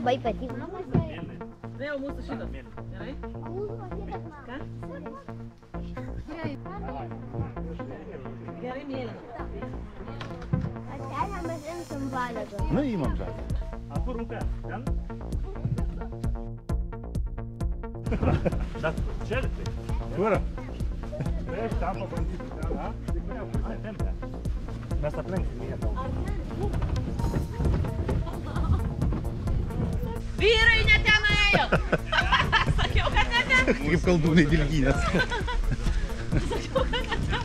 labai patiko. Vėl mūsų šitas. Gerai? Ką? Gerai, mėlyna. Atelė mes imsim valėdą. Nu, įmam žalį. Kur upė? Ten? Bet čia liktai. Kur? Prieš ten pabandyti ten, a? Tik vėl, tempė. Mes aplenksim jie daug. Vyrai ne ten ėjo! Sakiau, kad ne ten! Kaip kaldūnai dilgynės. Sakiau, kad ne ten!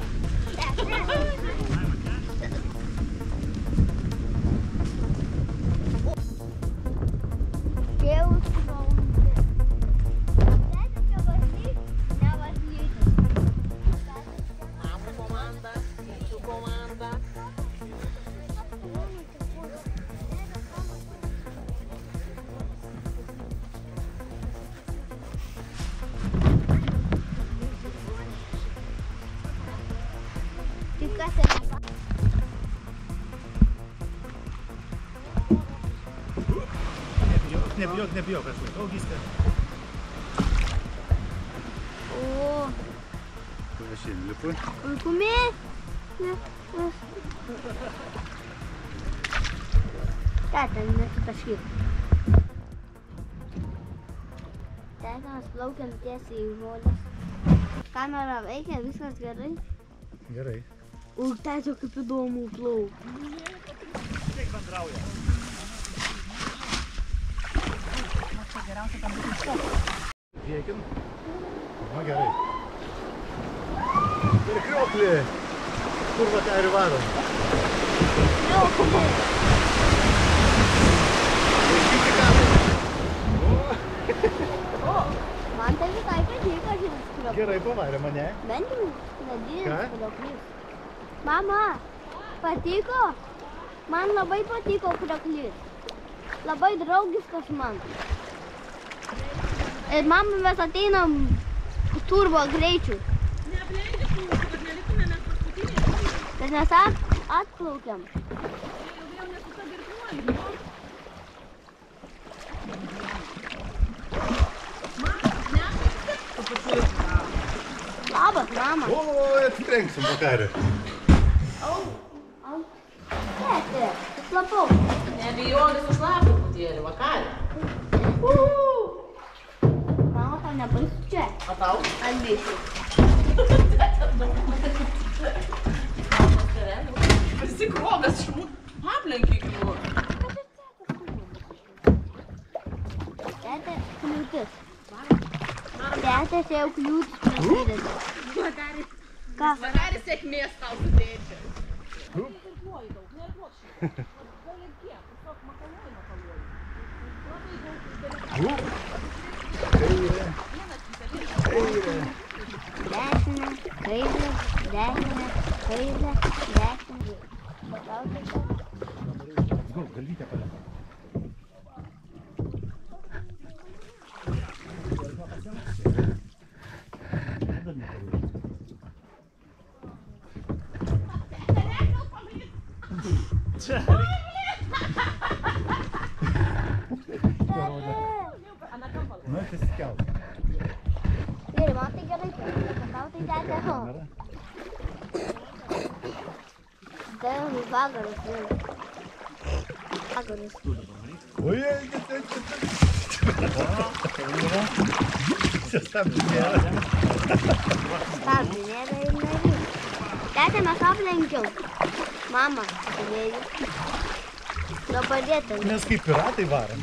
Nebijok, aš laikau viską. O. Kur aš šiandien lipu? Puikumė. Tete, nesitaškyk. Tete, mes plaukiam tiesiai į žolės. Kamera veikia, viskas gerai. Gerai. O tete, kaip įdomu plauk. Kiek bendrauja? Geriausia tam būtų stop. Priekin. Na gerai. Ir krioklį. Kur va ten ir varom? Krioklį. O, man tai visai patiko šis krioklys. Gerai pavarė mane. Bent jau nedidelis Ką? krioklys. Mama, patiko? Man labai patiko krioklys. Labai draugiškas man. Ir mama, mes ateinam turbo greičiu. Neapleidžiu mūsų, kad neliktume mes paskutiniai. Bet mes atplaukiam. Jau nesuta girtuoliu. Mama, neapleidžiu. Tu pačiu. Labas, mama. O, atitrenksim vakarį. Au. Tete, slapau. Nebijok, sušlapti putėlį, vakarį. Mama, tau nebaisu čia? O tau? Albišiu. Prisikrovęs šmūt. Aplenkiai gyvu. Tete, kliūtis. Tete, čia jau kliūtis prasideda. Ką? Vakarį sėkmės tau su tėčiu. Nervuoji daug, nervuok šitą. Gal ir kiek, tiesiog makaluoji. Labai daug Kairė. Kairė. Dešinė, kairė, dešinė, kairė, dešinė. Galvytę paliekam. Čia. Nu, atsiskelt. Ir man tai gerai, kad tau tai tete ho. Tai vagaras. Vagaras. Oi, čia stabdžių nėra. Stabdžių nėra ir nereikia. Tete, mes aplenkiau. Mama, vėjų. Nepadėtum. Mes kaip piratai varom.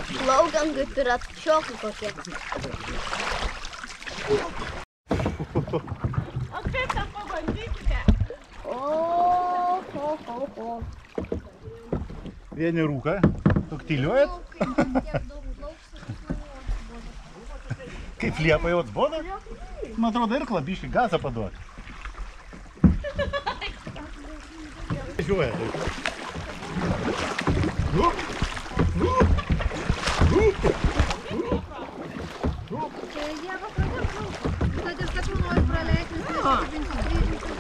Plaukiam kaip piratšiokai kokie. O kaip tam pabandykite? O. Vieni rūka. Tuktyliuojat? Kaip liepa jau atsboda? Man atrodo ir klabiškį gazą paduoti. Žiūrėt. Čia Ieva pradėjo plaukti. Kad ir sakau, noriu praleisti, nes nesibinti grįžti.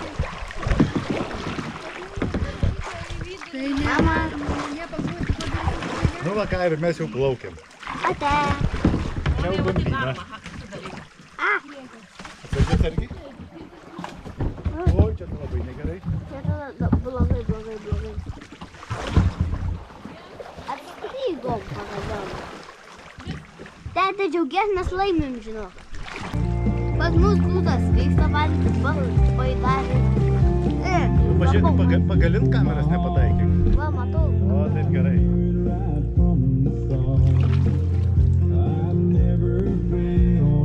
Tai ne, Liepa plaukti padaryti. Nu va ką, ir mes jau plaukiam. Ate. Čia jau bambina. Atsargiai. O, čia labai negerai. Čia tada blogai. Atstrygom pagaliau. Tete, džiaugies, mes laimim, žinau. Pas mus būtas vyksta valgyti baidarį. Pažiūrėk, pagalint kameras nepataikyk. Va, matau. O, taip gerai.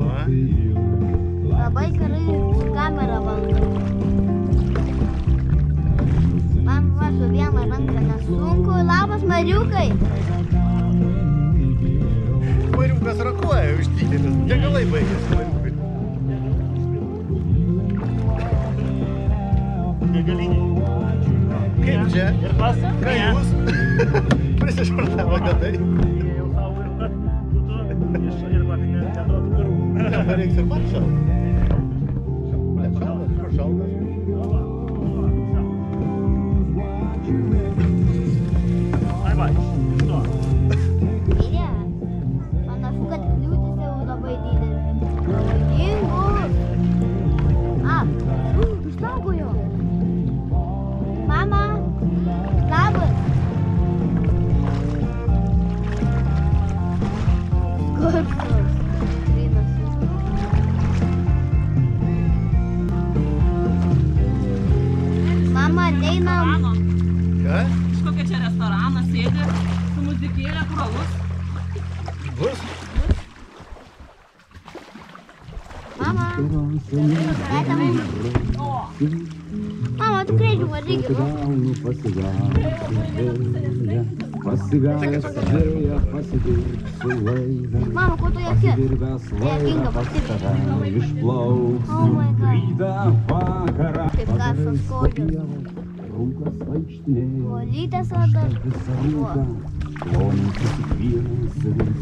Va. Labai gerai kamerą valdau. Man va su viena ranka nesunku. Labas, Mariukai. Mariukas rakuoja už didelis. Degalai baigėsi Mariukai. Degaliniai. Kaip čia? Ir pas? Ką jūs? Prisišvartavo gadai. Jie jau savo ir kad būtų ir papinė netrodo karų. Jam reiks ir man šaltas. Šaltas, kur šaltas? Ai va, iš to. Mylė, panašu, kad kliūtis jau labai didelis. Pavojingus. Išsaugojo. Mama, labas. Skurpstus. Mama, ateinam. Ką? Kažkokia čia restoranas sėdi su muzikėlė, kur alus. Bus? Mama, leidam. Mama, tu kreidžiu varykį. Mama, ko tu jėki? Jėkinga pasibė. Oh my god. Kaip karštas kojas. Volytės rada.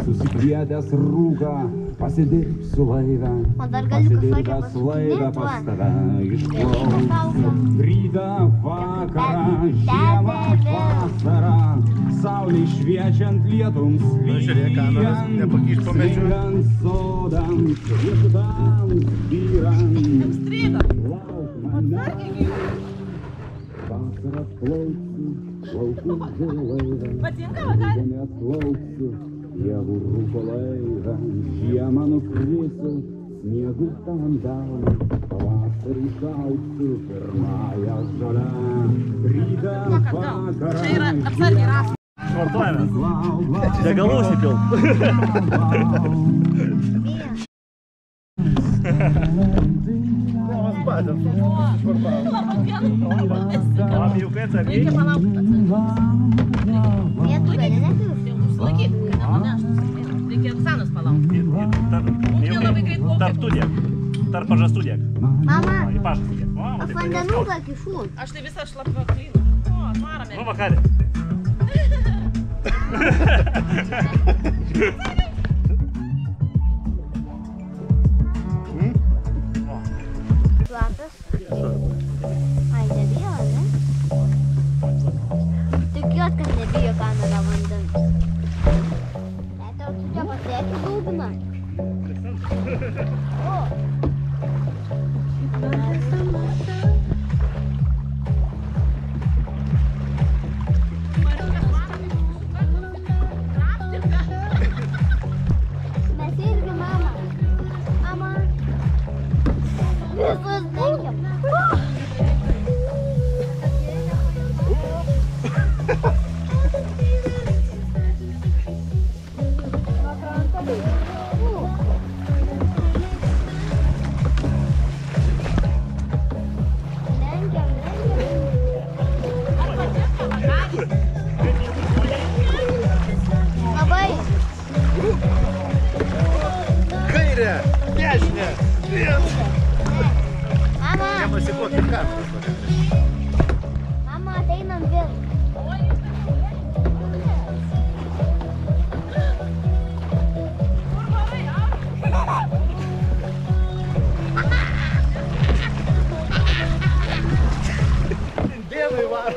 Susikvietęs rūką, pasidirbsiu laivę. O dar galiu kažkokią Pasidirbęs laivę pas paskutinį. tave išplauksiu. Rytą, vakarą, žiemą, vasarą, saulei šviečiant lietums Žiūrėk, kameras nepakyš po medžiu. Svingant sodams, riešutams, vyrams. Stryga. Lauk manęs. Vasarą plauksiu, plaukiu laivę. Patinka, vakar? Žemės plauksiu, pievų rūko laivę. Žiemą nukrisiu, sniegu tam delną. Pavasarį šauksiu pirmąją žolę. Rytą, vakarą, Čia yra apsargiai rasų. Švartuojame. Degalų užsipilt. Tomas Badės. Amiukai atsargiai. Reikia palaukti atsargiai. Vietų gali nekius. Jau užsilaikyk, kad nepaneštų. Reikia senas palaukti. Tarp tų dėk. Tarp pažastų dėk. Mama, Į pažastą dėk. aš vandenuką kišu. Aš tai visą šlapio klynu. O, atvarame. Nu, vakarė. Šlapas. Ai, nebijo, ne? Tikiuos, kad nebijo kamera vandens. Tete, ar tu čia pasėti dugną? O! Mes irgi, mama. Mama. Visus dengiam. Labai. Kairė, dešinė. Mama. Nemasikuok kaip karštas. Mama, ateinam vėl. Dėmai varo.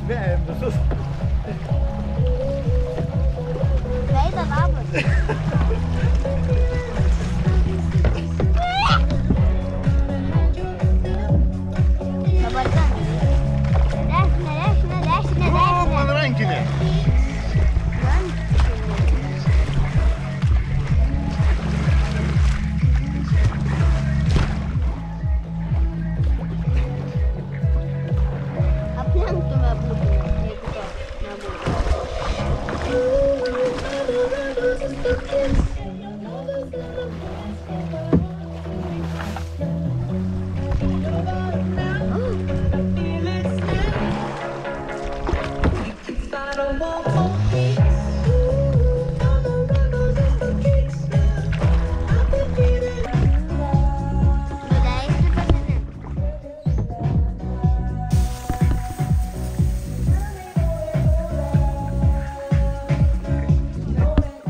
Vejam visus. Veidą labas. Dabar ten. Dešinė. O, man rankinė. Aplenktume būtume, jeigu to nebūtų. Nuleisti patinį.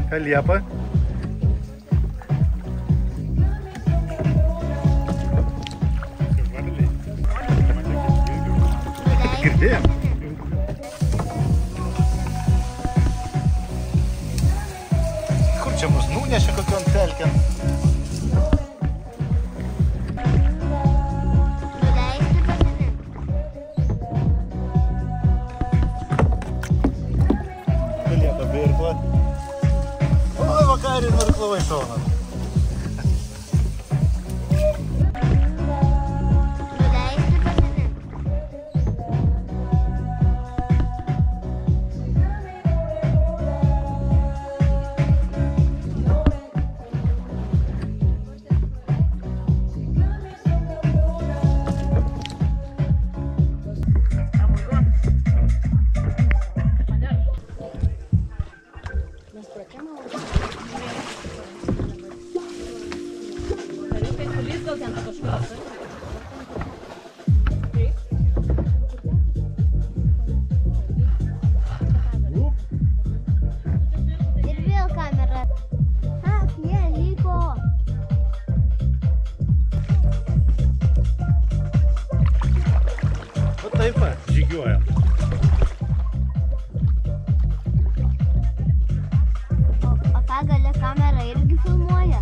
Ką Liepa? Girdėjom? Kur čia mus nunešė kokiom telkiam? Nuleisti patinį. Liepa birkla. Oi, vakarį nurklavai šoną. Nuleisti patinį. Kariukai sulys gal ten kažkas. Ir vėl kamera. Ak, jie liko. O taip va, žygiuojam. O ką gali kamera irgi filmuoja?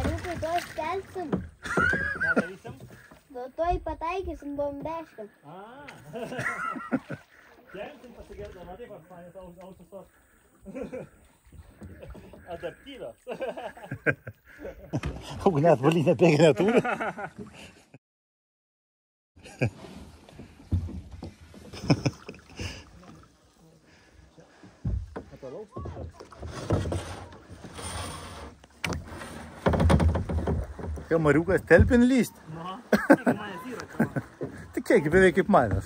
Rūpai to skelsim. Ką darysim? Toj pataikysim bombeškam. Kelsim pasigirdo, na taip, manęs ausis tos adaptyvios. Ugne atvalinę bėgę neturi. Kamariukas telpin lyst. Nu, taigi manęs yra čia. Tikėgi beveik kaip manęs.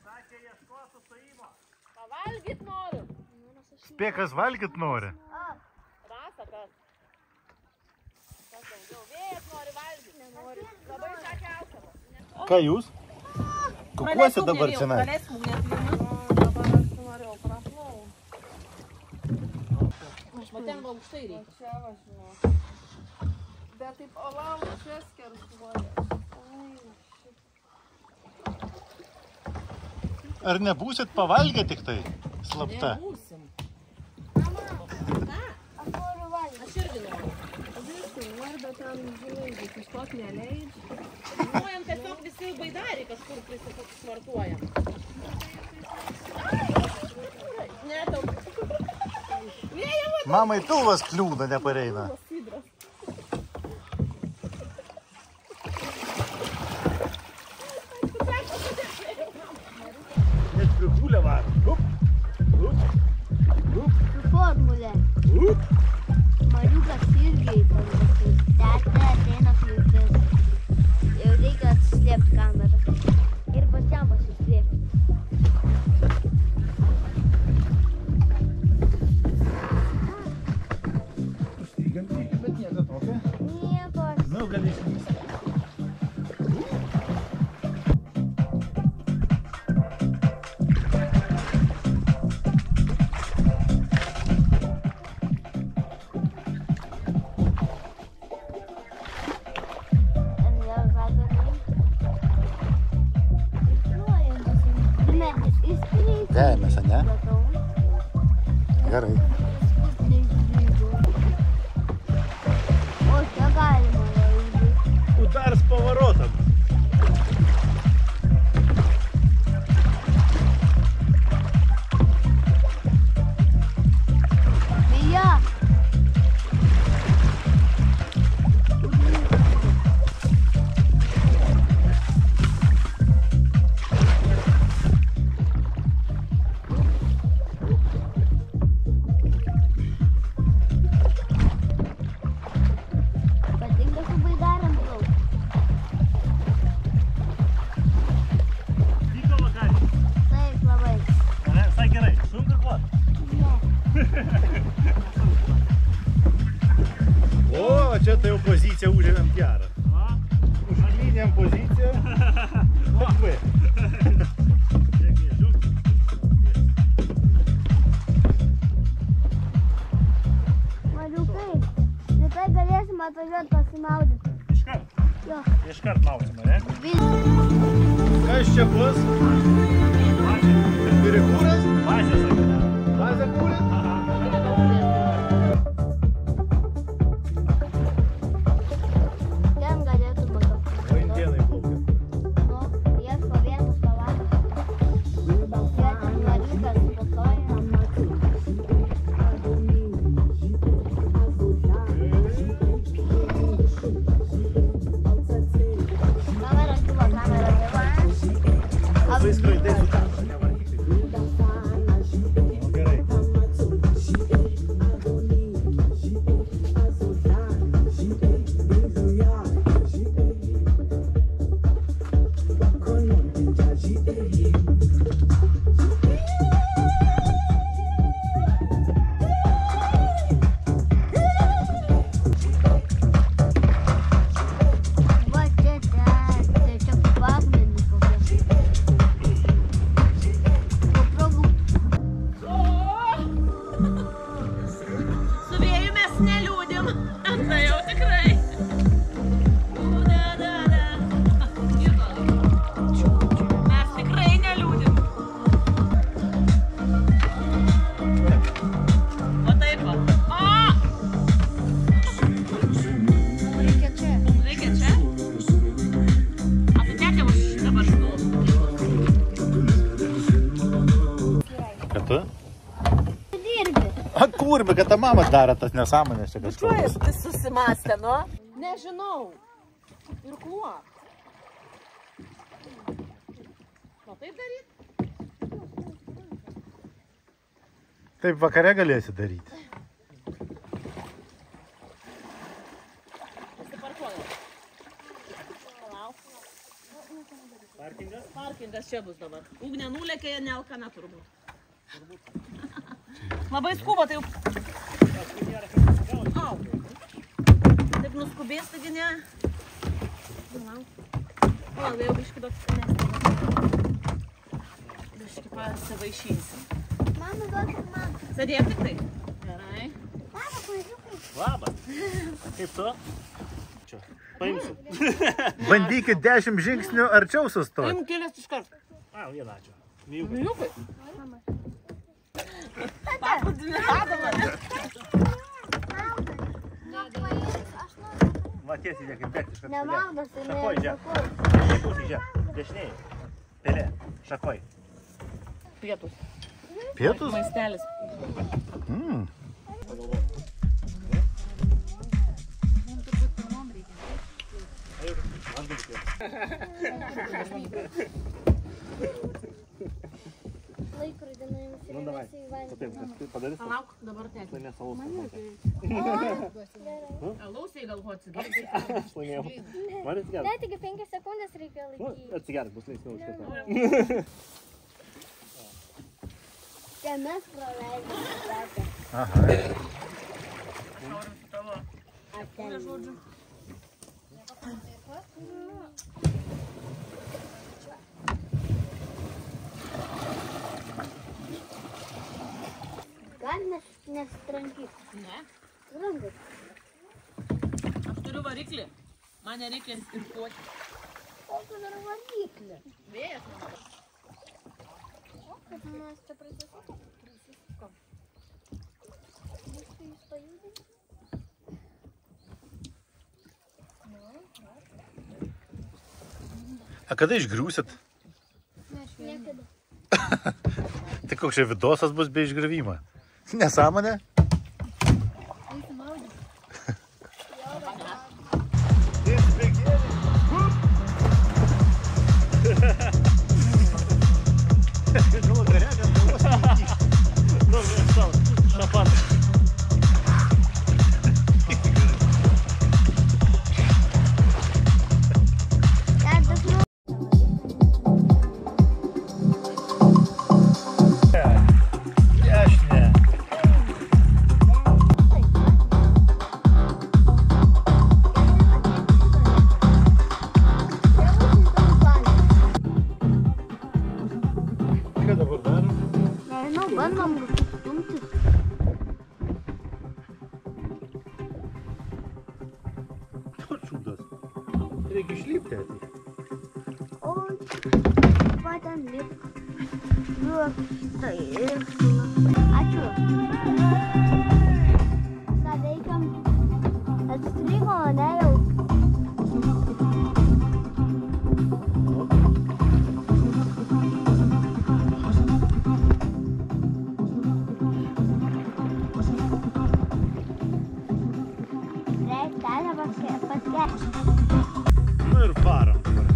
Sakė, ieško sustojimo. Pavalgyt noriu. Spėkas valgyt nori. Rasa, kas? Kas daugiau? Vėjas nori valgyti. Nenori. Labai sakė alkavo. Ką jūs? Kukuosi dabar čia? Praleisk ugnės vieną. Dabar aš norėjau praplau. Aš ten va aukštai reikia. Čia važiuoju. Bet taip ovalų čia skersuoja. Ar nebūsit pavalgę tik tai? Slapta. Nebūsim. Aš noriu valgyti. Aš irgi noriu. Visų nori, bet ten, žinai, sustot neleidžia. Žinojam, tiesiog visi baidariai kažkur prisvartuojam. Ne, tau. Ne, jau Mamai pilvas kliūna, nepareina. sidras. Net prigulę varo. Su formulė. Mariukas irgi panašus. Tetė ateina su vaikais. Jau reikia atsislėpti kamerą. Ir pačiam pasislėpti. Bet nieko tokio. Nieko. Nu, gali išlysti. Vejamės, ane? Gerai. O čia galima važiuoti. Uдар с поворотом. Мия! Patinka su baidarėm plaukti. Vyko vakarį. Taip, labai. Visai gerai. Sunku irkluot. O, čia tai jau poziciją užėmėm gerą. Užlynėm poziciją. Lengvai. Mariukai, rytai galėsim atvažiuoti pasimaudyti. Iškart. Jo. Iškart mausime, ne? Kas čia bus? Pirikūras? Bazė, sakė. Bazę kūrė? Ten galėtų būti. O indienai plaukia. Nu, ieško vietos pavalgyti. Vietin Mariukas putoja. Kamera gyva, kamera gyva. Labai skraidai su kamera, nevarkykit. O, gerai. Va čia, tai čia pagmenis kokie. Paprogų. Su vėju mes neliūdim. Tai jau tikrai. Mes tikrai neliūdim. O taip va. Reikia čia. Reikia čia? A tu tekė už dabar žinau. Kad tu? Tu dirbi. A, kurmi, kad ta mama daro tas nesąmonės čia kažkokias. Tai susimastė, nu? Nežinau. Irkluok. O taip daryt? Taip vakare galėsi daryti. Pasiparkuoju. Palauk. Parkingas? Parkingas čia bus dabar. Ugnė nulėkė, nealkana turbūt. Labai skuba, tai jau... Au. Taip nuskubės, taigi ne. O, jau biški toks biški pasivaišysim. Mama, duokit man. Sėdėk tik tai. Gerai. Mama, pažiūrėk. Labas. Kaip tu? Čia. Paimsiu. Bandykit 10 žingsnių arčiau sustoti. Paim kelias iš karto. A, vieną ačiū. Vyjukai. Miliukai. Papudinė adama. Va, tiesiai, žiūrėk, kaip bėgti iš karto. Nemaudosi, Šakoj, ne. žiūrėk. Dešinėj pusėj, žiūrėk. Dešinėj. Pelė. Šakoj. Pietus. Pietus? Maistelis. Mm. Laikrodį nuimsi. Nu, davai. Taip, kas padarys? Palauk, dabar tėti. Laimės alaus. Alausiai galvo atsigerti. Aš laimėjau. Man atsigerti. Ne, tik 5 sekundės reikia Nu, laikyti. atsigerti, bus linksmiau iš karto. Čia mes praleidome. Aha. Aten. Žodžiu. Gal nesitrankyt. Ne. Rankas. Aš turiu variklį. Man nereikia irkuoti. Kokia dar variklė? Vėjas. Kad mes čia prisisuko? Prisisuko. Viską jūs pajudinti? A kada išgriūsit? Niekada. Tai koks čia vidosas bus be išgriuvimo? Nesąmonė? Bandom stumti. Čūdas. Reikia išlipti atį. Oi, va ten lipk. Tai ir ačiū. Sadeikiam atstrigo, ne jau. Nu ir varom dabar.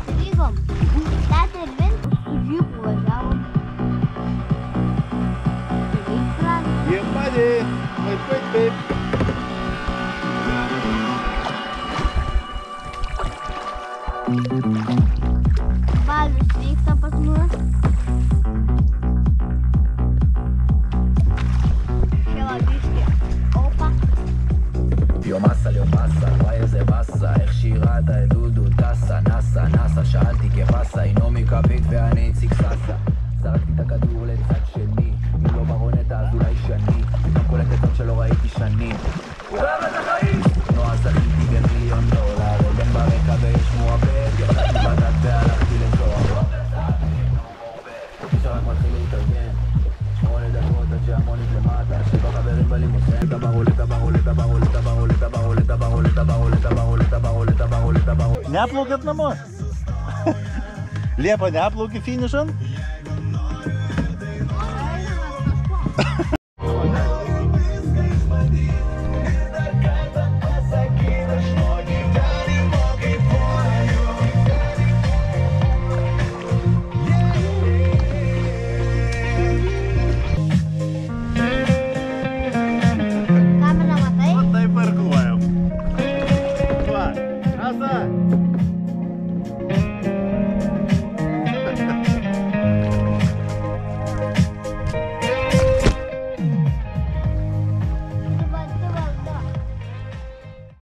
Strygom. Teta ir vien su džipu važiavom. Jie padė. Taip. Balius vyksta pas mus. יום מסה, וואי איזה באסה, איך שירה את העדודו טסה, נסה, שאלתי כבאסה, היא נעמי כפית ואני איציק ססה. זרקתי את הכדור לצד שני, אם לא ברונטה אז אולי שני, גם כל הקטות שלא ראיתי שנים. אוהב את החיים! נועה זכיתי במיליון דולר, עודן ברקע ויש מועבד, יצאתי בדק והלכתי לזוהר. עכשיו רק מתחיל להתארגן, 8 דקות עד שהמונית למטה, 7 חברים בלימוסן, Neplaukėt namo? Liepa neplaukė finišan? Kamerą matai? Taip parkuojam. Va, Rasa.